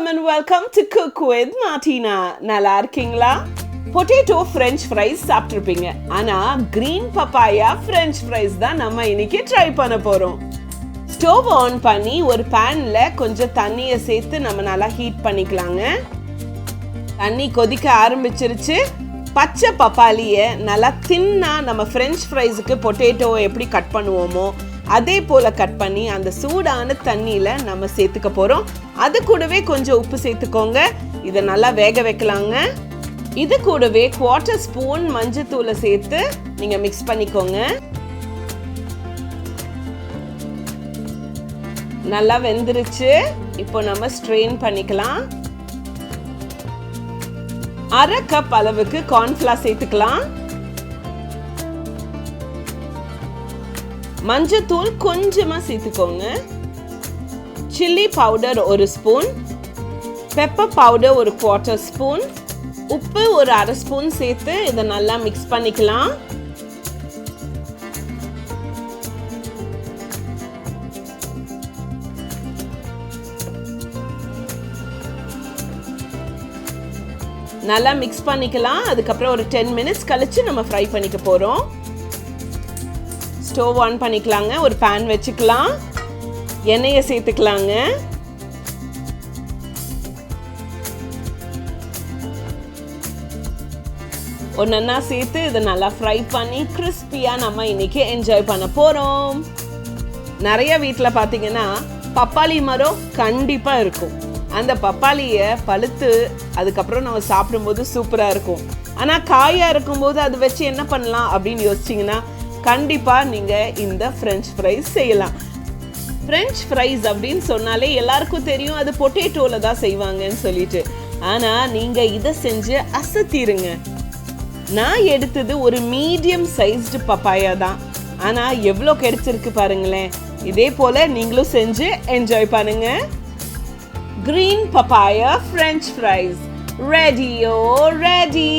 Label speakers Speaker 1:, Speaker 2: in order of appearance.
Speaker 1: welcome to Cook with Martina. நல்லா இருக்கீங்களா? Potato French fries சாப்பிட்டிருப்பீங்க. ஆனா green papaya French fries தான் நம்ம இன்னைக்கு ட்ரை பண்ண போறோம். ஸ்டவ் ஆன் பண்ணி ஒரு பேன்ல கொஞ்சம் தண்ணியை சேர்த்து நம்ம நல்லா ஹீட் பண்ணிக்கலாங்க. தண்ணி கொதிக்க ஆரம்பிச்சிருச்சு. பச்சை பப்பாளியை நல்லா தின்னா நம்ம French fries-க்கு பொட்டேட்டோவை எப்படி கட் பண்ணுவோமோ அதே போல கட் பண்ணி அந்த சூடான தண்ணியில நம்ம சேர்த்துக்க போறோம். அது கூடவே கொஞ்சம் உப்பு சேர்த்துக்கோங்க. இதை நல்லா வேக வைக்கலாங்க. இது கூடவே 1/4 ஸ்பூன் மஞ்சத்தூளை சேர்த்து நீங்க மிக்ஸ் பண்ணிக்கோங்க. நல்லா வெந்துருச்சு. இப்போ நம்ம ஸ்ட்ரெயின் பண்ணிக்கலாம். 1/2 கப் அளவுக்கு கார்ன்ஃப்ளவர் சேர்த்துக்கலாம். மஞ்சத்தூள் கொஞ்சமா சேர்த்துக்கோங்க. Chilli powder 1 spoon, pepper powder 1/4 spoon, உப்பு 1/2 ஸ்பூன் சேர்த்து இதை நல்லா மிக்ஸ் பண்ணிக்கலாம். நல்லா மிக்ஸ் பண்ணிக்கலாம். அதுக்கப்புறம் ஒரு 10 மினிட்ஸ் கழிச்சு நம்ம ஃப்ரை பண்ணிக்க போறோம். ஸ்டவ் ஆன் பண்ணிக்கலாங்க. ஒரு பேன் வச்சுக்கலாம். எண்ணெயை சேர்த்துக்கலாங்க. ஒன்னா சேர்த்து இதை நல்லா ஃப்ரை பண்ணி கிறிஸ்பியா நம்ம இன்னைக்கு என்ஜாய் பண்ண போறோம். நிறைய வீட்டில் பார்த்தீங்கன்னா பப்பாளி மரம் கண்டிப்பா இருக்கும். அந்த பப்பாளியை பழுத்து அதுக்கப்புறம் நம்ம சாப்பிடும்போது சூப்பரா இருக்கும். ஆனா காயா இருக்கும்போது அதை வச்சு என்ன பண்ணலாம் அப்படின்னு யோசிச்சிங்கன்னா கண்டிப்பா நீங்க இந்த French fries செய்யலாம். French fries அப்படின்னு சொன்னாலே எல்லாருக்கும் தெரியும் அது பொட்டேட்டோல தான் செய்வாங்கன்னு சொல்லிட்டு. ஆனா நீங்க இதை செஞ்சு அசத்திருங்க. நான் எடுத்தது ஒரு மீடியம் சைஸ்டு பப்பாயா தான். ஆனா எவ்வளோ கிடைச்சிருக்கு பாருங்களேன். இதே போல நீங்களும் செஞ்சு என்ஜாய் பண்ணுங்க. Green papaya French fries. Ready, oh ready.